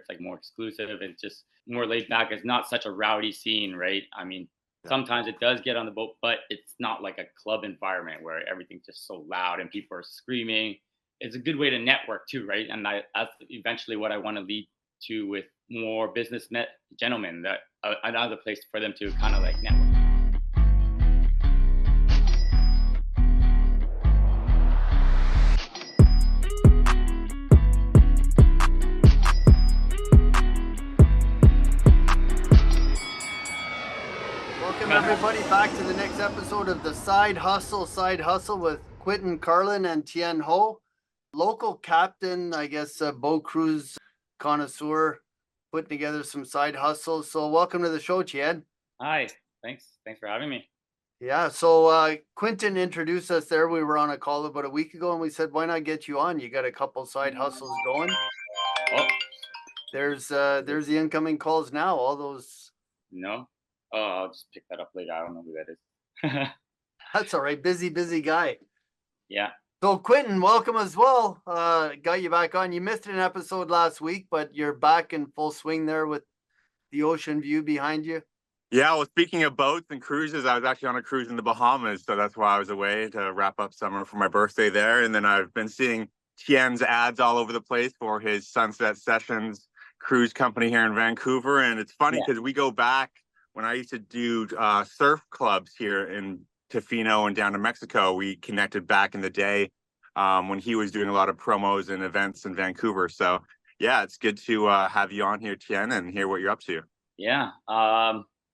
it's like more exclusive. It's just more laid back. It's not such a rowdy scene, right? I mean, Yeah. sometimes it does get on the boat, but it's not like a club environment where everything's just so loud and people are screaming. It's a good way to network too, right? And that's eventually what I want to lead to with more gentlemen, that another place for them to kind of like network. Welcome everybody back to the next episode of the Side Hustle with Quentin Carlin and Tien Ho. Local captain, I guess, boat cruise connoisseur, putting together some side hustles. So welcome to the show, Tien. Hi, thanks for having me. Yeah, so Quentin introduced us there. We were on a call about a week ago and we said, why not get you on? You got a couple side hustles going. Oh, There's the incoming calls now, all those. no. Oh, I'll just pick that up later. I don't know who that is. That's all right. Busy guy. Yeah. So Quentin, welcome as well. Got you back on. You missed an episode last week, but you're back in full swing there with the ocean view behind you. Yeah, well, speaking of boats and cruises, I was actually on a cruise in the Bahamas, so that's why I was away to wrap up summer for my birthday there. And then I've been seeing Tien's ads all over the place for his Sunset Sessions cruise company here in Vancouver. And it's funny because we go back when I used to do surf clubs here in Tofino and down to Mexico. We connected back in the day when he was doing a lot of promos and events in Vancouver. So yeah, it's good to have you on here, Tien, and hear what you're up to. Yeah.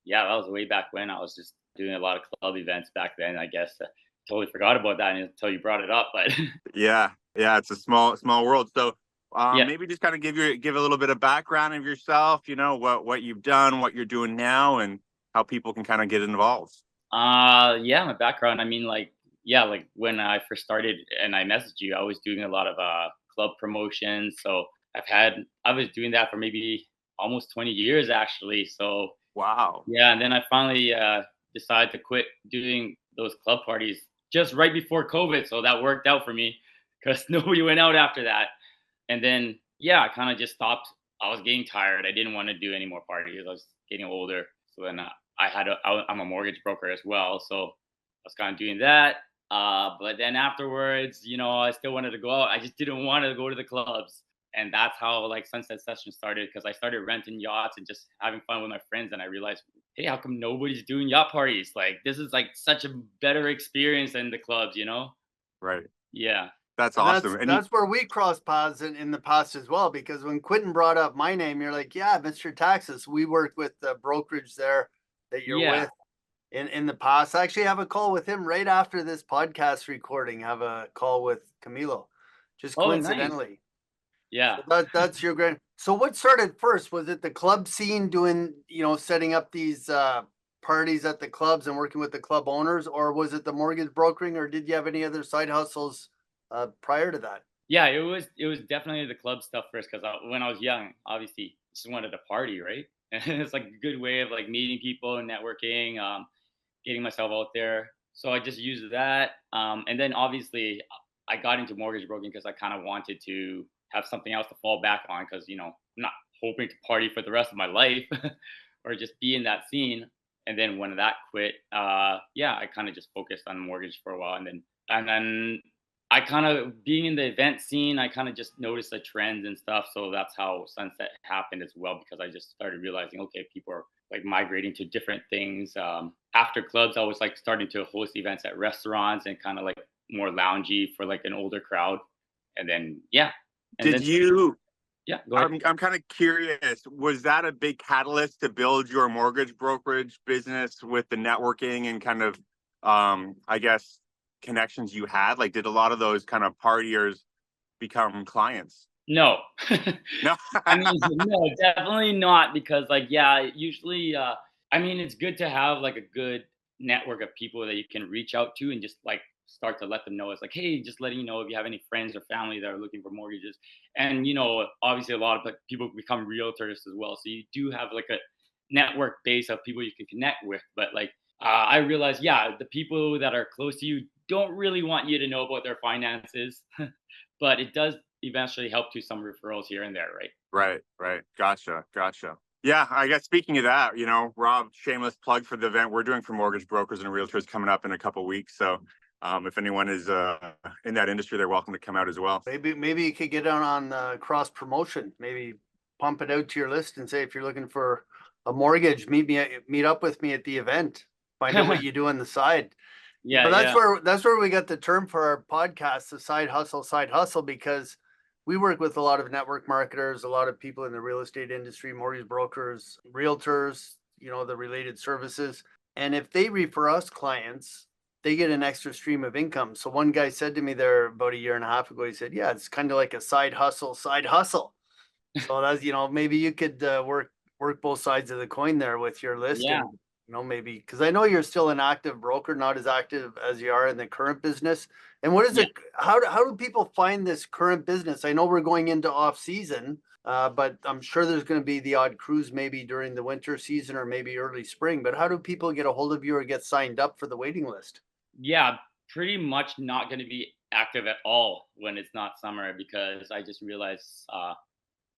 Yeah, that was way back when. I was just doing a lot of club events back then, I guess. Totally forgot about that until you brought it up, but yeah, it's a small world. So yeah. Maybe just kind of give a little bit of background of yourself, what you've done, what you're doing now, and how people can kind of get involved. Yeah, my background, I mean, like when I first started and I messaged you, I was doing a lot of club promotions. So I was doing that for maybe almost 20 years actually. So wow. Yeah, and then I finally decided to quit doing those club parties just right before COVID. So that worked out for me because nobody went out after that. And then, yeah, I kind of just stopped. I was getting tired. I didn't want to do any more parties. I was getting older. So then I'm a mortgage broker as well. So I was kind of doing that. But then afterwards, I still wanted to go out. I just didn't want to go to the clubs. And that's how like Sunset Session started, because I started renting yachts and just having fun with my friends. And I realized, hey, how come nobody's doing yacht parties? Like this is like such a better experience than the clubs, Right. Yeah. That's awesome. That's where we crossed paths in the past as well, because when Quentin brought up my name, you're like, yeah, Mr. Taxes. We worked with the brokerage there that you're with in the past. I actually have a call with him right after this podcast recording. I have a call with Camilo, just coincidentally. Nice. Yeah. So that's your grand. So what started first? Was it the club scene doing, setting up these parties at the clubs and working with the club owners, or was it the mortgage brokering, or did you have any other side hustles prior to that? Yeah, it was definitely the club stuff first, because when I was young, obviously just wanted to party, right? And it's like a good way of like meeting people and networking, getting myself out there. So I just used that, and then obviously I got into mortgage broking because I kind of wanted to have something else to fall back on, because I'm not hoping to party for the rest of my life or just be in that scene. And then when that quit, I kind of just focused on mortgage for a while, and then I kind of, being in the event scene, I kind of just noticed the trends and stuff. So that's how Sunset happened as well, because I just started realizing, okay, people are like migrating to different things. After clubs, I was like starting to host events at restaurants and kind of like more loungy for like an older crowd. And then, yeah. And Did you? Yeah, go ahead. I'm kind of curious. Was that a big catalyst to build your mortgage brokerage business with the networking and kind of, I guess, connections you had? Like, did a lot of those kind of partiers become clients? No. No. I mean, no, definitely not, because like, yeah, usually, I mean, it's good to have like a good network of people that you can reach out to and just like start to let them know. It's like, hey, just letting you know if you have any friends or family that are looking for mortgages. And obviously a lot of like people become realtors as well, so you do have like a network base of people you can connect with. But like, I realized, yeah, the people that are close to you don't really want you to know about their finances. But it does eventually help to some referrals here and there, right? Right. Gotcha. Yeah, I guess speaking of that, Rob, shameless plug for the event we're doing for mortgage brokers and realtors coming up in a couple of weeks. So if anyone is in that industry, they're welcome to come out as well. Maybe you could get on cross promotion. Maybe pump it out to your list and say, if you're looking for a mortgage, meet up with me at the event. Find out what you do on the side. But that's where we got the term for our podcast, the side hustle, because we work with a lot of network marketers, a lot of people in the real estate industry, mortgage brokers, realtors, the related services. And if they refer us clients, they get an extra stream of income. So one guy said to me there about a year and a half ago, he said, yeah, it's kind of like a side hustle. So that's, maybe you could work both sides of the coin there with your list. Yeah. And, maybe, because I know you're still an active broker, not as active as you are in the current business. And what is it? How do people find this current business? I know we're going into off season, but I'm sure there's going to be the odd cruise maybe during the winter season or maybe early spring. But how do people get a hold of you or get signed up for the waiting list? Yeah, pretty much not going to be active at all when it's not summer, because I just realized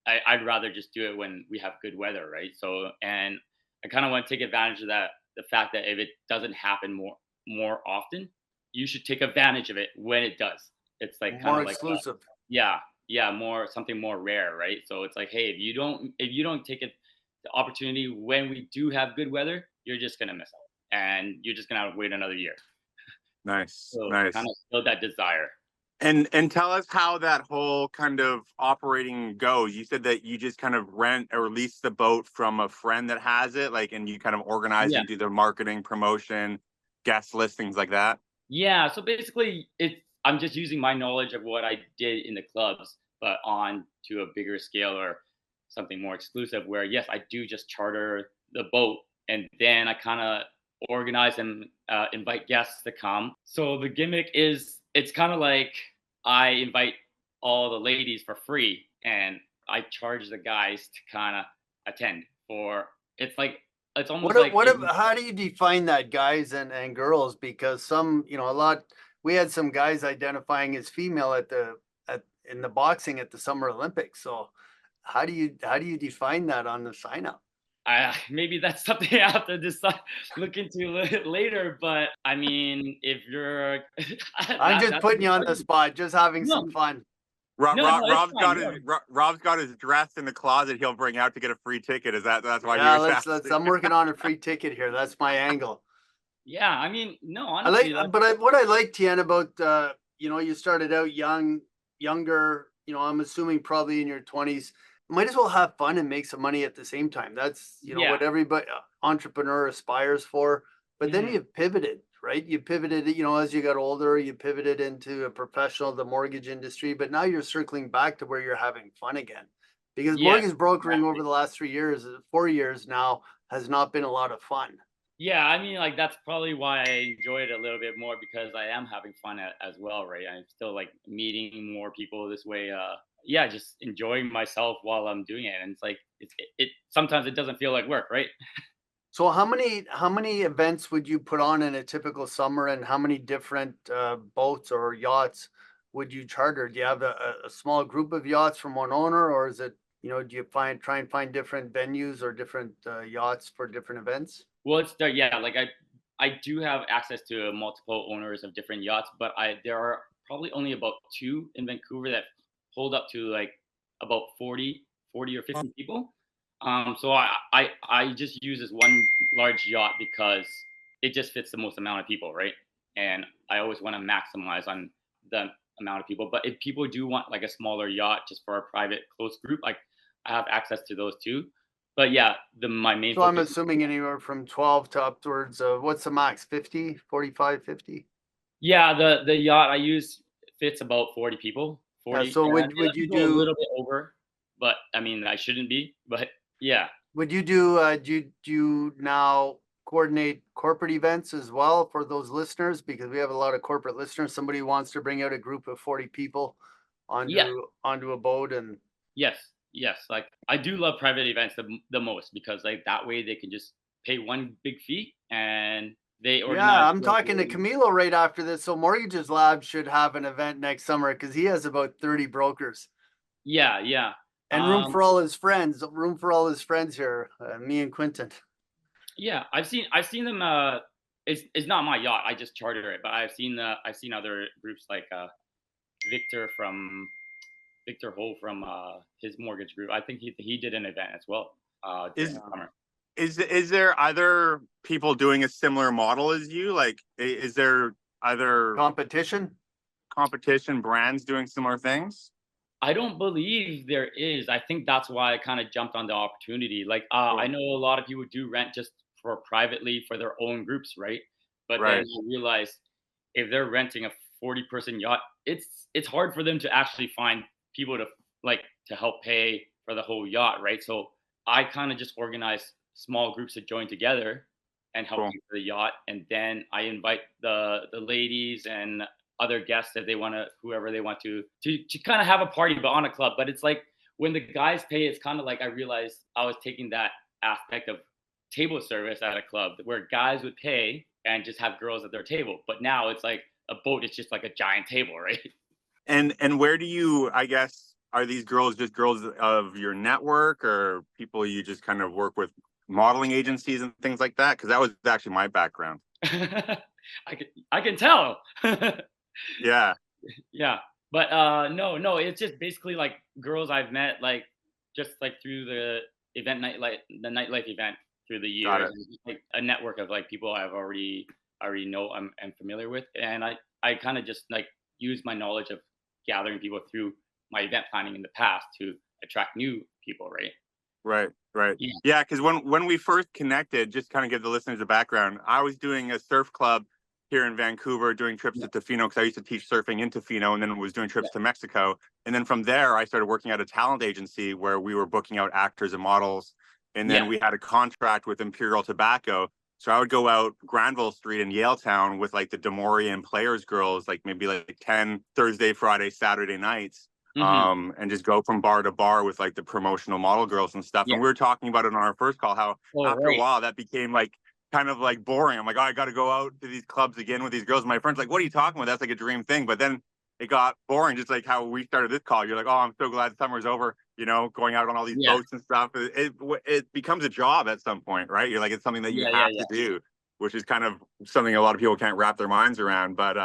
I'd rather just do it when we have good weather, right? So, and I kind of want to take advantage of that, the fact that if it doesn't happen more often, you should take advantage of it when it does. It's like kind More of like exclusive. more something more rare, right? So it's like, hey, if you don't take it the opportunity when we do have good weather, you're just gonna miss out, and you're just gonna have to wait another year. Nice. So kind of build that desire. And tell us how that whole kind of operating goes. You said that you just kind of rent or lease the boat from a friend that has it, and you kind of organize Yeah. and do the marketing, promotion, guest listings like that. Yeah, so basically, I'm just using my knowledge of what I did in the clubs, but on to a bigger scale or something more exclusive. Where yes, I do just charter the boat, and then I kind of organize and invite guests to come. So the gimmick is, it's kind of like I invite all the ladies for free, and I charge the guys to kind of attend. For it's like it's almost like How do you define that, guys and girls? Because some, we had some guys identifying as female in the boxing at the Summer Olympics. So how do you define that on the sign up? maybe that's something I have to decide, look into later. But I mean, if you're, I'm just putting you on the spot, just having some fun. It's fine. Rob's got his dress in the closet. He'll bring out to get a free ticket. That's why Yeah, he was let's. I'm working on a free ticket here. That's my angle. Yeah, I mean, no, I honestly, like, what I like, Tien, about you started out younger. I'm assuming probably in your 20s. Might as well have fun and make some money at the same time. That's what everybody entrepreneur aspires for. But then you've pivoted, right? You pivoted, as you got older, you pivoted into a professional, the mortgage industry. But now you're circling back to where you're having fun again, because yes, mortgage brokering exactly. over the last 4 years now has not been a lot of fun. Yeah, I mean, like that's probably why I enjoy it a little bit more, because I am having fun as well, right? I'm still like meeting more people this way. Yeah, just enjoying myself while I'm doing it, and it's like it sometimes it doesn't feel like work, right? So how many events would you put on in a typical summer, and how many different boats or yachts would you charter? Do you have a small group of yachts from one owner, or is it, do you try and find different venues or different yachts for different events? Well, like I do have access to multiple owners of different yachts, but there are probably only about two in Vancouver that hold up to like about 40 or 50 people. So I just use this one large yacht because it just fits the most amount of people, right? And I always want to maximize on the amount of people. But if people do want like a smaller yacht just for a private close group, like I have access to those too. But yeah, my main So I'm focus. assuming anywhere from 12 to upwards of, what's the max, 50, 45, 50? Yeah, the yacht I use fits about 40 people. 40. So would It you can go a do little bit over, but I mean I shouldn't be. But yeah. would you do you now coordinate corporate events as well for those listeners? Because we have a lot of corporate listeners. Somebody wants to bring out a group of 40 people Yeah. onto a boat, and Yes. Yes. Like I do love private events the most, because like that way they can just pay one big fee and They organize. Yeah, I'm talking to Camilo right after this. So Mortgages Lab should have an event next summer because he has about 30 brokers. Yeah, yeah. And room for all his friends. Room for all his friends here. Me and Quentin. Yeah, I've seen them. It's not my yacht. I just chartered it, but I've seen other groups like Victor from Victor Ho from his mortgage group. I think he did an event as well during Is the summer. is there other people doing a similar model as you? Like, is there other competition brands doing similar things? I don't believe there is. I think that's why I kind of jumped on the opportunity. Like, I know a lot of people do rent just for privately for their own groups, right? But then Right. you realize if they're renting a 40-person yacht, it's hard for them to actually find people to like to help pay for the whole yacht, right? So I kind of just organize small groups to join together and help Cool. pay for the yacht, and then I invite the ladies and other guests that they want to, whoever they want to kind of have a party, but on a club. But it's like when the guys pay, it's kind of like I realized I was taking that aspect of table service at a club where guys would pay and just have girls at their table. But now it's like a boat, it's just like a giant table, right? And where do you, I guess, are these girls just girls of your network or people you just kind of work with, modeling agencies and things like that? Because that was actually my background. I can tell. Yeah. Yeah. But no, it's just basically like girls I've met like just like through the the nightlife event through the Got years. it. And just, like a network of like people already know I'm familiar with. And I kind of just like use my knowledge of gathering people through my event planning in the past to attract new people, right? Right. Yeah. Yeah, because when we first connected, just kind of give the listeners a background, I was doing a surf club here in Vancouver, doing trips to Tofino because I used to teach surfing in Tofino, and then was doing trips to Mexico. And then from there, I started working at a talent agency where we were booking out actors and models. And then Yeah. we had a contract with Imperial Tobacco. So I would go out Granville Street in Yaletown with like the Demorian Players girls, like maybe like 10 Thursday, Friday, Saturday nights, Hmm. and just go from bar to bar with like the promotional model girls and stuff. Yeah. And we were talking about it on our first call, how Oh, after a right. while that became like kind of like boring. I'm like, oh, I got to go out to these clubs again with these girls. My friends like, what are you talking about? That's like a dream thing. But then it got boring, just like how we started this call. You're like, oh, I'm so glad summer's over. You know, going out on all these Yeah. boats and stuff. It becomes a job at some point, right? You're like, it's something that you have to do, which is kind of something a lot of people can't wrap their minds around. But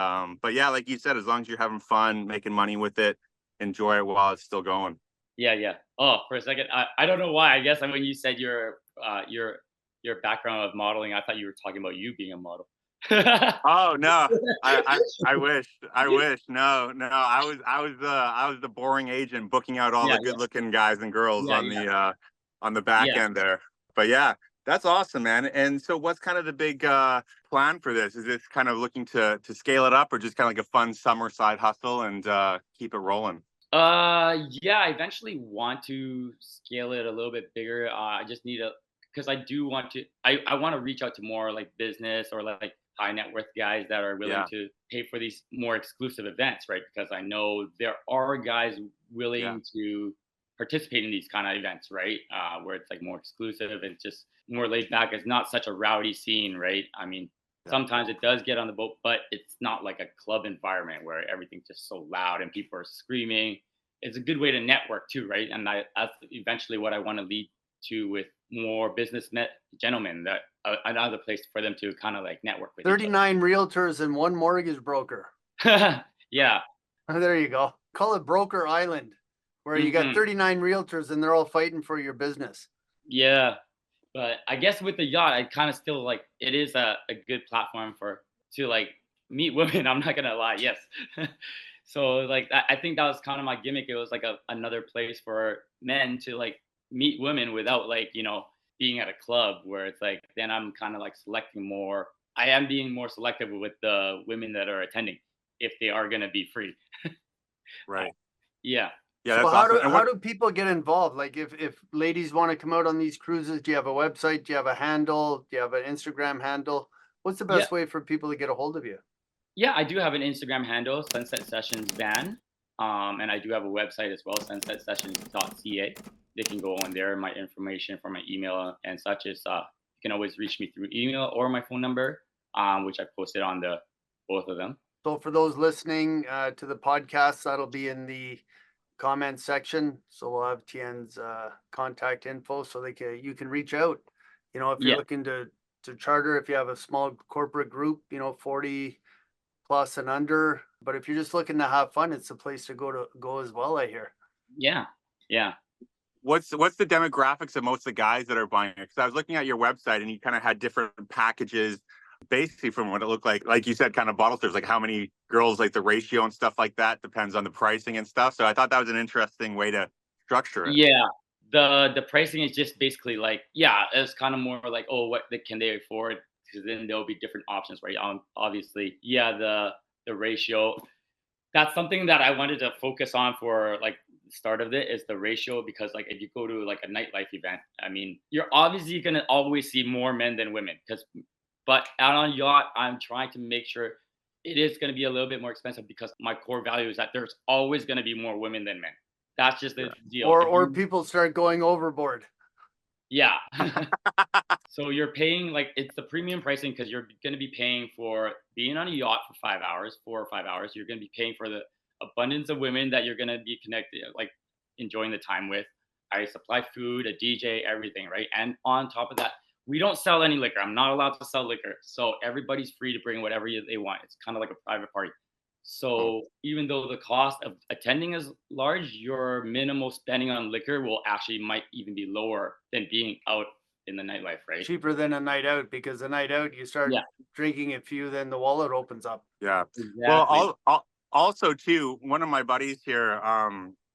yeah, like you said, as long as you're having fun, making money with it, enjoy it while it's still going. Yeah. Oh, for a second, I don't know why. I guess when you said your background of modeling, I thought you were talking about you being a model. Oh no, I wish. No, I was the boring agent booking out all Yeah, the good looking guys and girls yeah, on the back yeah. end there. But yeah, that's awesome, man. And so what's kind of the big plan for this? Is this kind of looking to scale it up, or just kind of like a fun summer side hustle and keep it rolling? Yeah, I eventually want to scale it a little bit bigger. I just need because I do want to, I want to reach out to more like business or like high net worth guys that are willing Yeah, to pay for these more exclusive events, right? Because I know there are guys yeah, willing to participate in these kind of events, right? Where it's like more exclusive, it's just more laid back. It's not such a rowdy scene, right? I mean, yeah. sometimes it does get on the boat, but it's not like a club environment where everything's just so loud and people are screaming. It's a good way to network too, right? And that's eventually what I want to lead to with more businessmen, gentlemen, that another place for them to kind of like network with 39 realtors and one mortgage broker. each other. Yeah. There you go. Call it Broker Island, where you got 39 realtors and they're all fighting for your business. Yeah. But I guess with the yacht, I kind of still like it is a good platform to like meet women. I'm not gonna lie, yes. So like I think that was kind of my gimmick. It was like another place for men to like meet women without like being at a club where it's like then I'm kind of like selecting more. I am being more selective with the women that are attending if they are gonna be free. Right. Yeah. Yeah, So that's awesome. And how do people get involved? Like if ladies want to come out on these cruises, do you have a website? Do you have a handle? Do you have an Instagram handle? What's the Yeah. best way for people to get a hold of you? Yeah, I do have an Instagram handle, Sunset Sessions Van. And I do have a website as well, sunsetsessions.ca. They can go on there. My information for my email and such is you can always reach me through email or my phone number. which I posted on the both of them. So for those listening to the podcast, that'll be in the comment section. So we'll have Tien's contact info so you can reach out. You know, if you're Yeah. looking to charter, if you have a small corporate group, you know, 40 plus and under. But if you're just looking to have fun, it's a place to go as well, I hear. Yeah. Yeah. What's the demographics of most of the guys that are buying it? Because I was looking at your website and you kind of had different packages, basically from what it looked like you said, kind of bottle serves, like how many girls, like the ratio and stuff like that depends on the pricing and stuff. So I thought that was an interesting way to structure it. Yeah. The pricing is just basically like, it's kind of more like, oh, can they afford? Because then there'll be different options, right? Obviously, the ratio. That's something that I wanted to focus on for like the start of it, is the ratio, because like if you go to like a nightlife event, I mean, you're obviously gonna always see more men than women, but out on Yacht, I'm trying to make sure it is gonna be a little bit more expensive, because my core value is that there's always gonna be more women than men. That's just the deal. Or people start going overboard. Yeah. So you're paying, like, it's the premium pricing because you're going to be paying for being on a yacht for 5 hours, 4 or 5 hours. You're going to be paying for the abundance of women that you're going to be connected, like enjoying the time with. I supply food, a DJ, everything, right? And on top of that, we don't sell any liquor. I'm not allowed to sell liquor. So everybody's free to bring whatever they want. It's kind of like a private party. So even though the cost of attending is large, your minimal spending on liquor might even be lower than being out in the nightlife, right? Cheaper than a night out, because a night out you start drinking a few, then the wallet opens up. Yeah. Exactly. Well, also too, one of my buddies here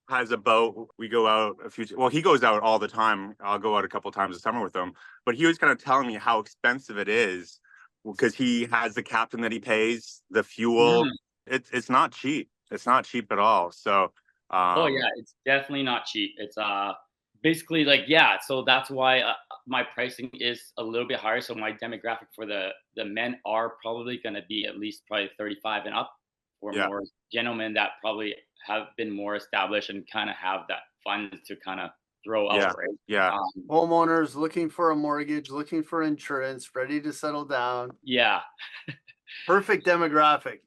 has a boat. We go out he goes out all the time. I'll go out a couple times a summer with him. But he was kind of telling me how expensive it is because he has the captain that he pays, the fuel. It's not cheap. It's not cheap at all. So it's definitely not cheap. It's basically like, so that's why my pricing is a little bit higher. So my demographic for the men are probably going to be at least probably 35 and up, or more gentlemen that probably have been more established and kind of have that fund to kind of throw out, right? Yeah. Homeowners looking for a mortgage, looking for insurance, ready to settle down. Yeah. Perfect demographic.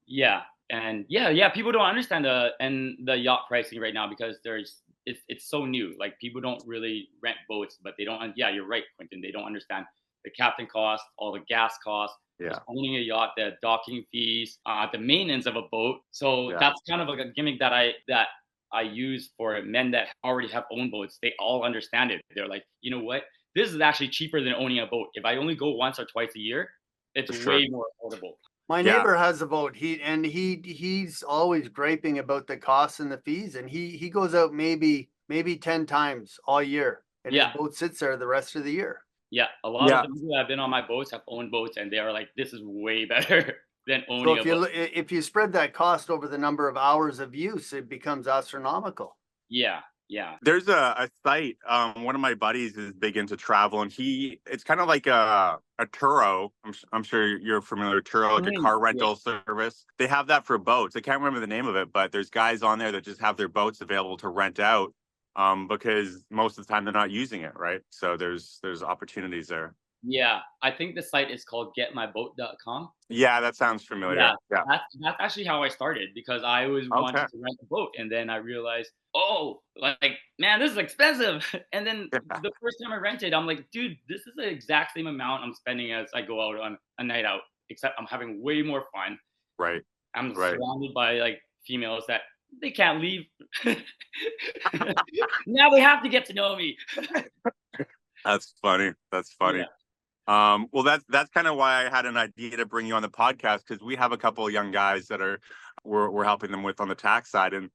Yeah. And people don't understand the yacht pricing right now, because it's so new. Like, people don't really rent boats, but they don't. Yeah, you're right, Quentin. They don't understand the captain cost, all the gas costs, just owning a yacht, the docking fees, the maintenance of a boat. So that's kind of like a gimmick that I use for men that already have owned boats. They all understand it. They're like, you know what? This is actually cheaper than owning a boat. If I only go once or twice a year, it's way more affordable. My neighbor has a boat. He's always griping about the costs and the fees, and he goes out maybe 10 times all year, and his boat sits there the rest of the year. Yeah, a lot of the people that have been on my boats have owned boats, and they are like, this is way better than owning a boat. If you spread that cost over the number of hours of use, it becomes astronomical. Yeah. There's a site. One of my buddies is big into travel, and it's kind of like a Turo. I'm sure you're familiar with Turo, like a car rental service. They have that for boats. I can't remember the name of it, but there's guys on there that just have their boats available to rent out, because most of the time they're not using it, right? So there's opportunities there. Yeah, I think the site is called getmyboat.com. Yeah, that sounds familiar. Yeah. That's actually how I started, because I always wanted to rent a boat, and then I realized, man, this is expensive. And then the first time I rented, I'm like, dude, this is the exact same amount I'm spending as I go out on a night out, except I'm having way more fun. Right. I'm surrounded by like females that they can't leave. Now they have to get to know me. That's funny. Yeah. Well, that's kind of why I had an idea to bring you on the podcast, because we have a couple of young guys that we're helping them with on the tax side, and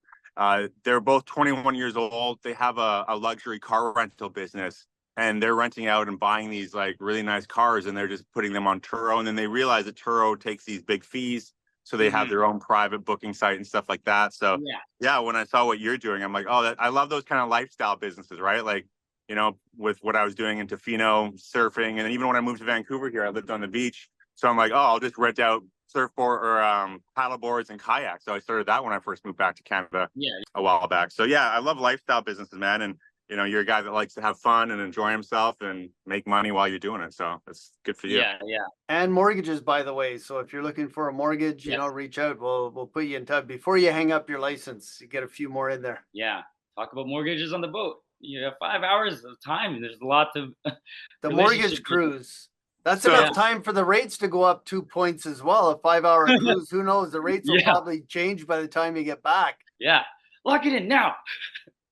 they're both 21 years old. They have a luxury car rental business, and they're renting out and buying these like really nice cars, and they're just putting them on Turo, and then they realize that Turo takes these big fees, so they have their own private booking site and stuff like that. So when I saw what you're doing, I'm like, I love those kind of lifestyle businesses, right? Like, you know, with what I was doing in Tofino, surfing, and then even when I moved to Vancouver here, I lived on the beach. So I'm like, I'll just rent out surfboard or paddle boards and kayaks. So I started that when I first moved back to Canada a while back. So I love lifestyle businesses, man. And you're a guy that likes to have fun and enjoy himself and make money while you're doing it. So it's good for you. Yeah, yeah. And mortgages, by the way. So if you're looking for a mortgage, Yes. reach out. We'll put you in touch before you hang up your license. You get a few more in there. Yeah. Talk about mortgages on the boat. You have 5 hours of time. There's lots of The relationship mortgage cruise. That's So- enough time for the rates to go up 2 points as well. A 5-hour cruise, who knows? The rates will Yeah. probably change by the time you get back. Yeah. Lock it in now.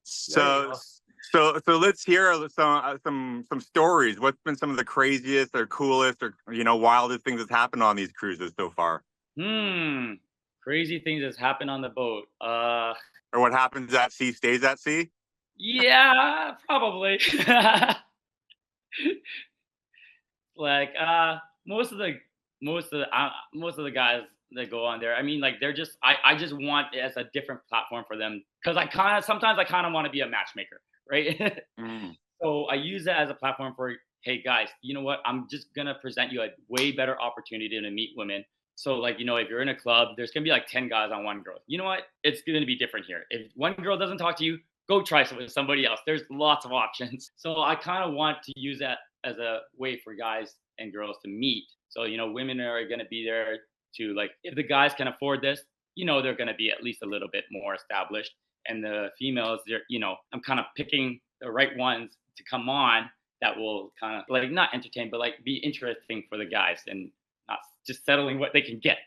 So let's hear some stories. What's been some of the craziest or coolest or wildest things that's happened on these cruises so far? Crazy things that's happened on the boat. Or what happens at sea stays at sea? Yeah, probably. Like most of the guys that go on there, I mean, like they're just I just want it as a different platform for them, because sometimes I kind of want to be a matchmaker, right? So I use that as a platform for, hey guys, you know what? I'm just gonna present you a way better opportunity to meet women. So like, if you're in a club, there's gonna be like 10 guys on one girl. You know what? It's gonna be different here. If one girl doesn't talk to you, go try with somebody else. There's lots of options. So I kind of want to use that as a way for guys and girls to meet. So, women are gonna be there to, like, if the guys can afford this, they're gonna be at least a little bit more established. And the females, I'm kind of picking the right ones to come on that will kind of like not entertain, but like be interesting for the guys and not just settling what they can get.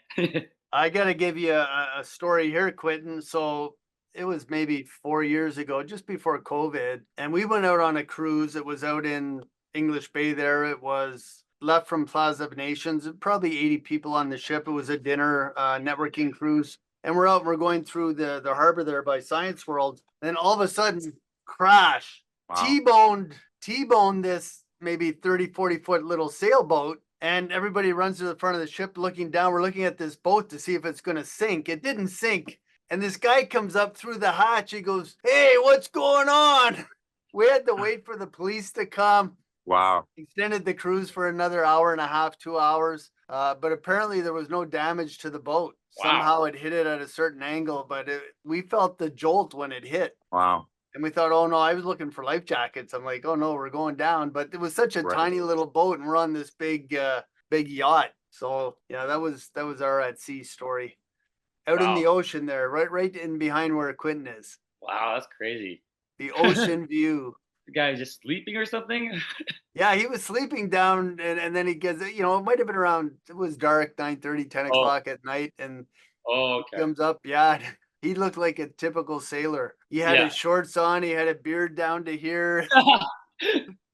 I got to give you a story here, Quentin. So it was maybe 4 years ago, just before COVID, and we went out on a cruise. It was out in English Bay there. It was left from Plaza of Nations, probably 80 people on the ship. It was a dinner networking cruise. And we're out, we're going through the harbor there by Science World. Then all of a sudden, crash. Wow. T-boned this maybe 30, 40-foot little sailboat. And everybody runs to the front of the ship looking down. We're looking at this boat to see if it's going to sink. It didn't sink. And this guy comes up through the hatch. He goes, "Hey, what's going on?" We had to wait for the police to come. Wow. Extended the cruise for another hour and a half, 2 hours. But apparently there was no damage to the boat. Wow. Somehow it hit it at a certain angle, but we felt the jolt when it hit. Wow. And we thought, oh no, I was looking for life jackets. I'm like, oh no, we're going down. But it was such a Right. tiny little boat, and we're on this big yacht. So yeah, that was our at sea story. Out in the ocean there, right in behind where Quentin is. Wow, that's crazy. The ocean view. The guy is just sleeping or something? Yeah, he was sleeping down, and then he gets, it might have been around, it was dark, 9:30, 10 o'clock at night, and Okay. he comes up, yeah, he looked like a typical sailor. He had his shorts on, he had a beard down to here.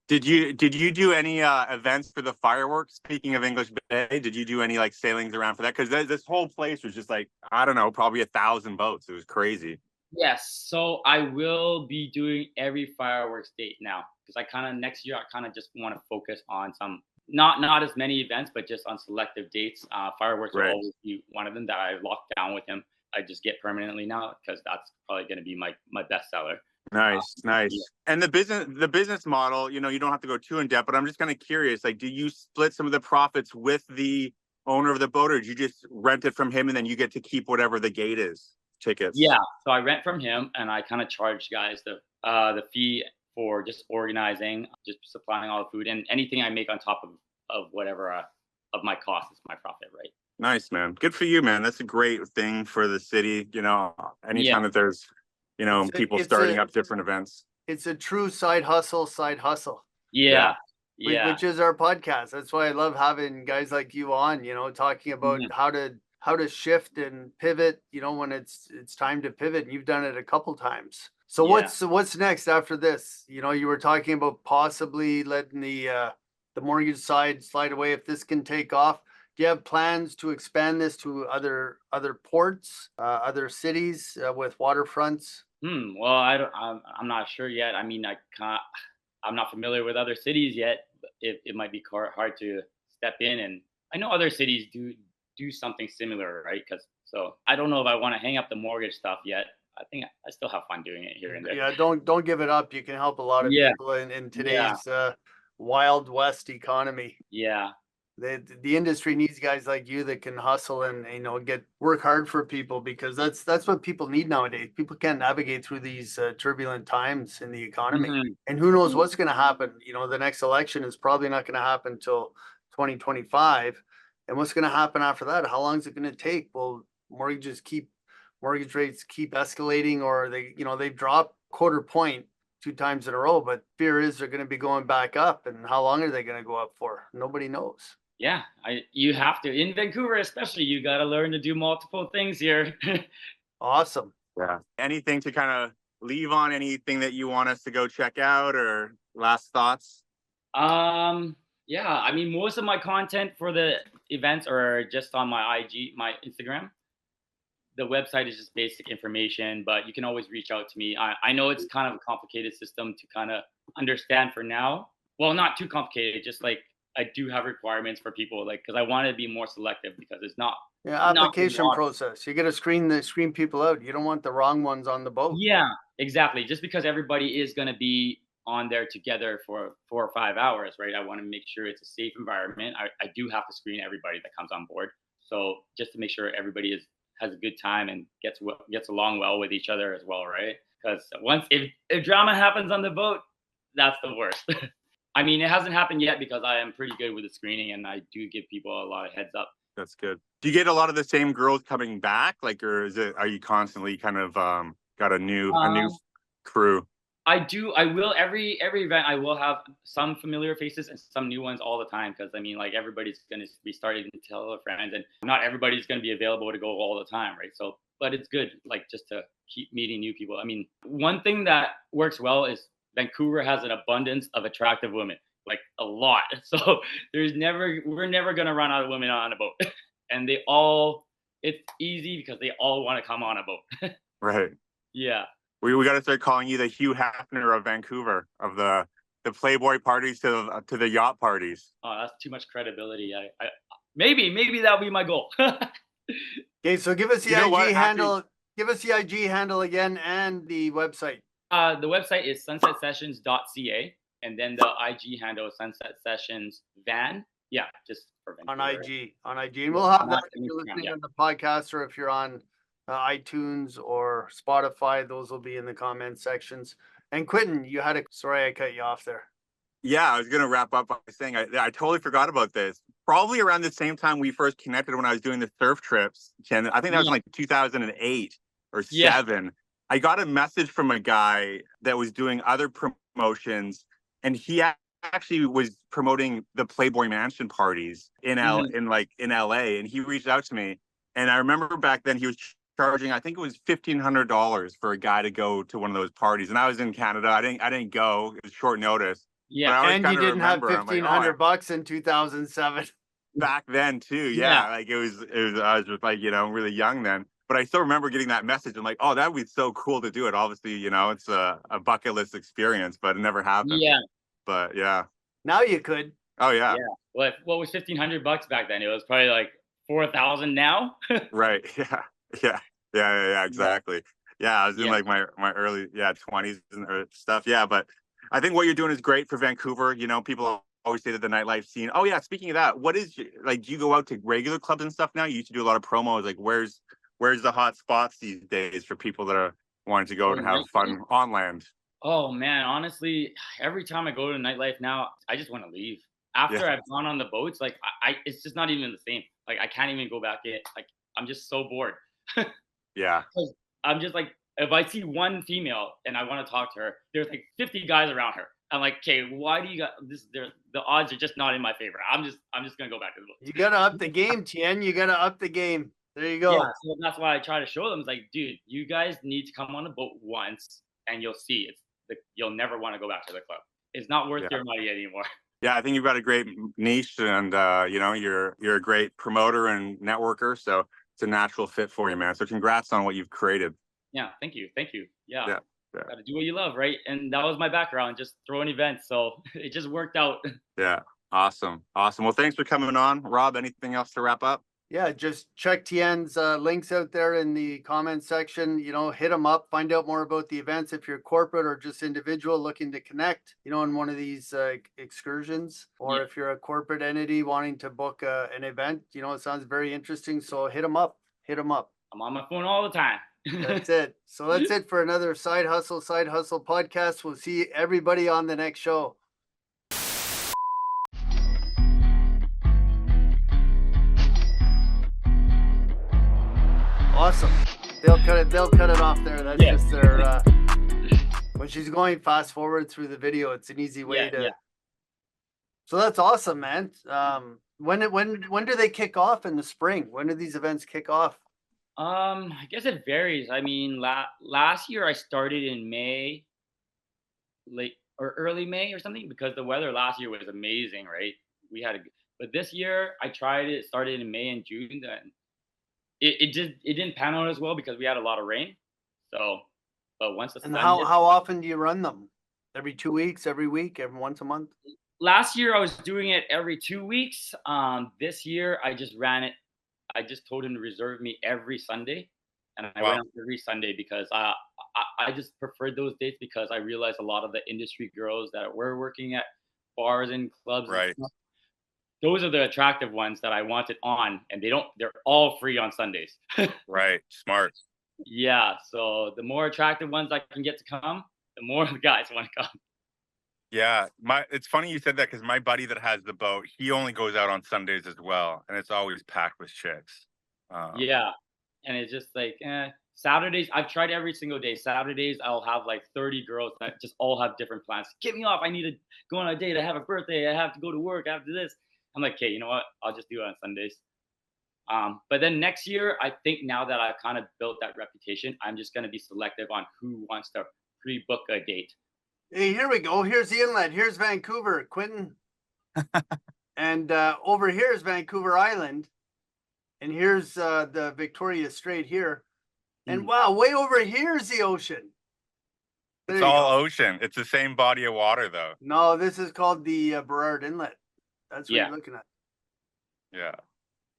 Did you do any events for the fireworks? Speaking of English Bay, did you do any like sailings around for that? Because this whole place was just like, I don't know, probably 1,000 boats. It was crazy. Yes, so I will be doing every fireworks date now, because next year I just want to focus on some not as many events, but just on selective dates. Fireworks will always be one of them that I locked down with him. I just get permanently now, because that's probably going to be my best seller. Nice. Yeah. And the business model, you don't have to go too in depth, but I'm just kind of curious, like, do you split some of the profits with the owner of the boat, or do you just rent it from him and then you get to keep whatever the gate is? Tickets. Yeah, so I rent from him, and I kind of charge guys the fee for just organizing, just supplying all the food, and anything I make on top of whatever of my cost is my profit, right? Nice, man. Good for you, man. That's a great thing for the city. Anytime that there's people starting up different events. It's a true side hustle. Yeah. Which is our podcast. That's why I love having guys like you on, talking about how to shift and pivot, when it's time to pivot. And you've done it a couple times. So what's next after this? You were talking about possibly letting the mortgage side slide away if this can take off. Do you have plans to expand this to other ports, other cities with waterfronts? Well, I'm not sure yet. I mean, I'm not familiar with other cities yet. It might be hard to step in, and I know other cities do something similar, right? So I don't know if I want to hang up the mortgage stuff yet. I think I still have fun doing it here and there. Yeah, don't give it up. You can help a lot of people in today's Wild West economy. Yeah. The industry needs guys like you that can hustle and, you know, work hard for people, because that's what people need nowadays. People can't navigate through these turbulent times in the economy, Mhm. and who knows what's going to happen. You know, the next election is probably not going to happen until 2025, and what's going to happen after that? How long is it going to take? Will mortgage rates keep escalating, or they've dropped quarter point 2 times in a row, but fear is they're going to be going back up, and how long are they going to go up for? Nobody knows. Yeah, you have to, in Vancouver especially, you got to learn to do multiple things here. Awesome. Yeah. Anything to kind of leave on? Anything that you want us to go check out, or last thoughts? Yeah, I mean, most of my content for the events are just on my IG, my Instagram. The website is just basic information, but you can always reach out to me. I know it's kind of a complicated system to kind of understand for now. Well, not too complicated, just like I do have requirements for people, like, because I want to be more selective, because it's Yeah, not a application lot. process. You got to screen people out. You don't want the wrong ones on the boat. Yeah, exactly. Just because everybody is going to be on there together for 4 or 5 hours, right? I want to make sure it's a safe environment. I do have to screen everybody that comes on board. So just to make sure everybody has a good time and gets along well with each other as well, right? Because if drama happens on the boat, that's the worst. I mean, it hasn't happened yet because I am pretty good with the screening, and I do give people a lot of heads up. That's good. Do you get a lot of the same girls coming back, like, or are you constantly kind of got a new crew? I do. I will every event. I will have some familiar faces and some new ones all the time, because I mean, like, everybody's going to be starting to tell their friends, and not everybody's going to be available to go all the time, right? So, but it's good, like, just to keep meeting new people. I mean, one thing that works well is Vancouver has an abundance of attractive women, like a lot. So we're never going to run out of women on a boat, and it's easy because they all want to come on a boat. Right. Yeah. We got to start calling you the Hugh Hefner of Vancouver, of the Playboy parties to the yacht parties. Oh, that's too much credibility. Maybe that'll be my goal. Okay, so give us the IG handle. Give us the IG handle again and the website. The website is sunsetsessions.ca, and then the IG handle is Sunset Sessions Van. Yeah, just for On Vancouver. IG. And we'll have that if you're Instagram, listening yeah. on the podcast, or if you're on iTunes or Spotify. Those will be in the comment sections. And Quentin, sorry I cut you off there. Yeah, I was going to wrap up by saying I totally forgot about this. Probably around the same time we first connected, when I was doing the surf trips, Ken, I think that was in like 2008 or 7. I got a message from a guy that was doing other promotions, and he actually was promoting the Playboy Mansion parties in LA, and he reached out to me. And I remember back then he was charging, I think it was $1,500 for a guy to go to one of those parties. And I was in Canada. I didn't go. It was short notice. Yeah, and you didn't have $1,500 in 2007. Back then too, yeah. Like it was. I was just like, really young then. But I still remember getting that message. I'm like, oh, that would be so cool to do it. Obviously, it's a bucket list experience, but it never happened. Yeah. But yeah. Now you could. Oh yeah. Yeah. Well, what was $1,500 back then? It was probably like 4,000 now. Right. Yeah. Exactly. Yeah. I was in like my early 20s and stuff. Yeah, but I think what you're doing is great for Vancouver. People always say that the nightlife scene. Oh yeah, speaking of that, what is, like, do you go out to regular clubs and stuff now? You used to do a lot of promos. Like, where's the hot spots these days for people that are wanting to go and have fun on land? Oh man, honestly, every time I go to nightlife now, I just want to leave. After I've gone on the boats, like it's just not even the same. Like, I can't even go back in. Like, I'm just so bored. Yeah. I'm just like, if I see one female and I want to talk to her, there's like 50 guys around her. I'm like, okay, why do you got this? The odds are just not in my favor. I'm just gonna go back to the boat. You gotta up the game, Tien. You gotta up the game. There you go. Yeah, so that's why I try to show them. It's like, dude, you guys need to come on a boat once, and you'll see you'll never want to go back to the club. It's not worth your money anymore. Yeah, I think you've got a great niche, and you're a great promoter and networker, so it's a natural fit for you, man. So congrats on what you've created. Yeah, thank you. Yeah. Gotta do what you love, right? And that was my background, just throwing events, so it just worked out. Yeah, awesome. Well, thanks for coming on, Rob. Anything else to wrap up? Yeah, just check Tien's links out there in the comment section. You know, hit him up, find out more about the events if you're corporate or just individual looking to connect, you know, in one of these excursions, or Yeah. if you're a corporate entity wanting to book an event, you know, it sounds very interesting. So hit him up, hit him up. I'm on my phone all the time. That's it. So that's it for another Side Hustle podcast. We'll see everybody on the next show. Awesome. They'll cut it off there. That's just their when she's going fast forward through the video, it's an easy way to. So that's awesome, man. When do they kick off in the spring? When do these events kick off? I guess it varies. I mean, last year I started in May, late or early May or something, because the weather last year was amazing, right? We had but this year I started in May and June. Then it didn't pan out as well because we had a lot of rain. So, but once the And sun how often do you run them? Every 2 weeks, every week, every once a month? last year I was doing it every 2 weeks. This year I just ran it. I just told him to reserve me every Sunday, and I went out every Sunday because I just preferred those dates because I realized a lot of the industry girls that were working at bars and clubs, Right. Those are the attractive ones that I wanted on, and they're all free on Sundays. Right. Smart. Yeah, so the more attractive ones I can get to come, the more the guys want to come. Yeah, it's funny you said that because my buddy that has the boat, he only goes out on Sundays as well, and it's always packed with chicks. Yeah, and it's just like Saturdays. I've tried every single day. Saturdays I'll have like 30 girls that just all have different plans. Get me off! I need to go on a date. I have a birthday. I have to go to work after this. I'm like, okay, you know what? I'll just do it on Sundays. But then next year, I think now that I've kind of built that reputation, I'm just going to be selective on who wants to pre-book a date. Hey, here we go. Here's the inlet. Here's Vancouver, Quentin. And over here is Vancouver Island. And here's the Victoria Strait here. And wow, way over here is the ocean. It's all ocean. It's the same body of water, though. No, this is called the Burrard Inlet. That's what you're looking at. Yeah.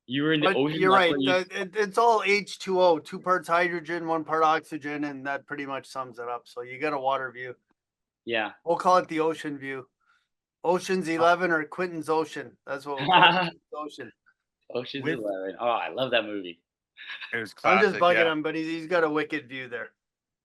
You were in the ocean. You're right. It's all H2O, 2 parts hydrogen, 1 part oxygen, and that pretty much sums it up. So you got a water view. Yeah. We'll call it the ocean view. Ocean's 11 or Quentin's Ocean. That's what we'll call it. Ocean. Ocean's 11. Oh, I love that movie. It was classic. I'm just bugging him, but he's got a wicked view there.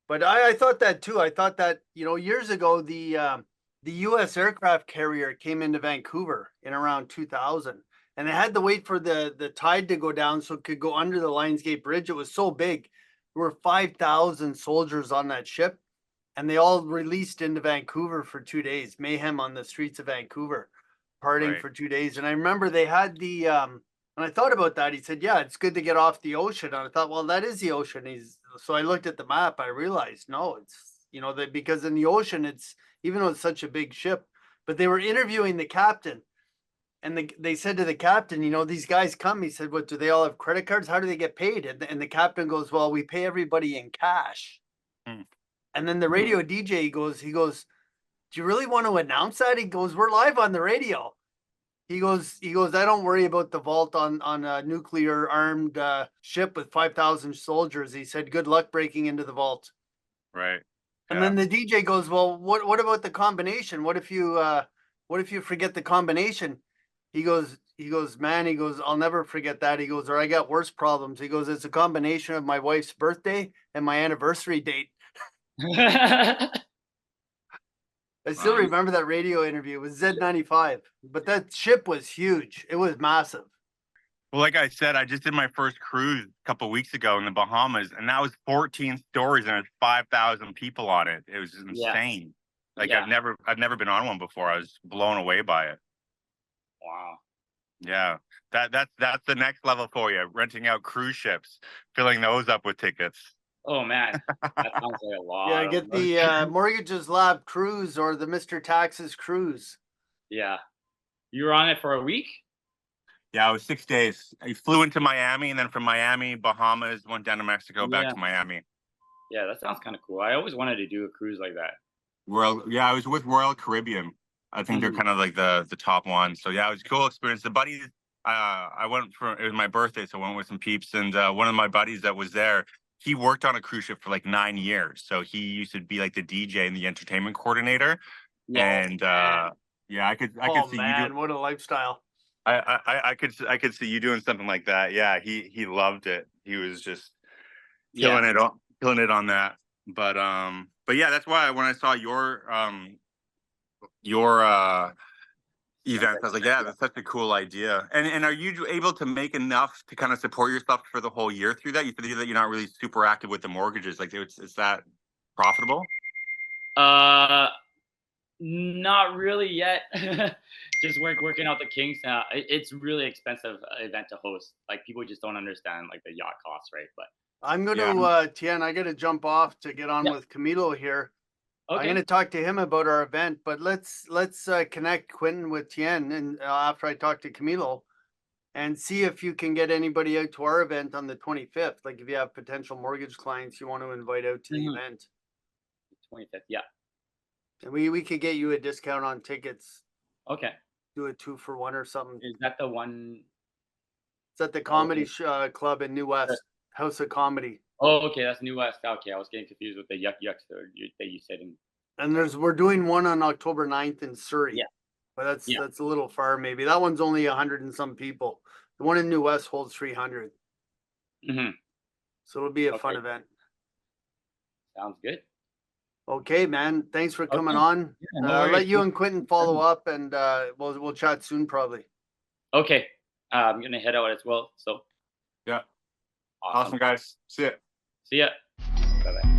But I thought that too. I thought that, you know, years ago, the U.S. aircraft carrier came into Vancouver in around 2000. And they had to wait for the tide to go down so it could go under the Lionsgate Bridge. It was so big. There were 5,000 soldiers on that ship. And they all released into Vancouver for 2 days. Mayhem on the streets of Vancouver, partying for 2 days. And I remember they had the, and I thought about that. He said, yeah, it's good to get off the ocean. And I thought, well, that is the ocean. So I looked at the map. I realized, no, it's, you know, that because in the ocean, it's, even though it's such a big ship, but they were interviewing the captain. And they said to the captain, you know, these guys come. He said, what, do they all have credit cards? How do they get paid? And the captain goes, well, we pay everybody in cash. And then the radio DJ, he goes, do you really want to announce that? He goes, we're live on the radio. He goes, I don't worry about the vault on a nuclear armed ship with 5,000 soldiers. He said, good luck breaking into the vault. Right. And then the DJ goes, well, what about the combination? What if you forget the combination? He goes, man, I'll never forget that. He goes, or I got worse problems. He goes, it's a combination of my wife's birthday and my anniversary date. I still remember that radio interview. It was Z95, but that ship was huge. It was massive. Well, like I said, I just did my first cruise a couple of weeks ago in the Bahamas, and that was 14 stories and it's 5,000 people on it. It was insane. Like I've never been on one before. I was blown away by it. Wow. Yeah, that's the next level for you. Renting out cruise ships, filling those up with tickets. Oh man, that sounds like a lot. Yeah, get the Mortgages Lab cruise or the Mr. Taxes cruise. Yeah, you were on it for a week. Yeah, it was 6 days. I flew into Miami, and then from Miami, Bahamas, went down to Mexico, back to Miami. Yeah, that sounds kind of cool. I always wanted to do a cruise like that. I was with Royal Caribbean. I think they're kind of like the top one. So yeah, it was a cool experience. The buddies I went for, it was my birthday, so I went with some peeps, and one of my buddies that was there, he worked on a cruise ship for like 9 years. So he used to be like the DJ and the entertainment coordinator. Yeah. And yeah, I could Oh see you man, do. what a lifestyle. I could see you doing something like that. Yeah, he loved it. He was just Yeah. killing it on that. But yeah, that's why when I saw your event, I was like, yeah, that's such a cool idea. And are you able to make enough to kind of support yourself for the whole year through that? You said that you're not really super active with the mortgages. Like, is that profitable? Not really yet. Just working out the kinks. It's really expensive event to host. Like people just don't understand like the yacht costs, right? But I'm going Yeah. to, Tien, I got to jump off to get on Yeah. with Camilo here. I'm okay. going to talk to him about our event, but let's connect Quentin with Tien, and after I talk to Camilo, and see if you can get anybody out to our event on the 25th. Like if you have potential mortgage clients you want to invite out to the Mhm. event, 25th. Yeah. and we could get you a discount on tickets. Okay. Do a 2-for-1 or something. Is that the one? It's at the comedy club in New West, House of Comedy. Oh, okay. That's New West. Okay, I was getting confused with the Yacht that you said. And we're doing one on October 9th in Surrey. Yeah. But Yeah. that's a little far maybe. That one's only 100 and some people. The one in New West holds 300. Mm-hmm. So it'll be a Okay. fun event. Sounds good. Okay, man. Thanks for coming Okay. on. Yeah, no worries. Let you and Quentin follow up, and we'll chat soon probably. Okay. I'm gonna head out as well. So Yeah. awesome. Awesome, guys. See ya. See ya. Bye bye.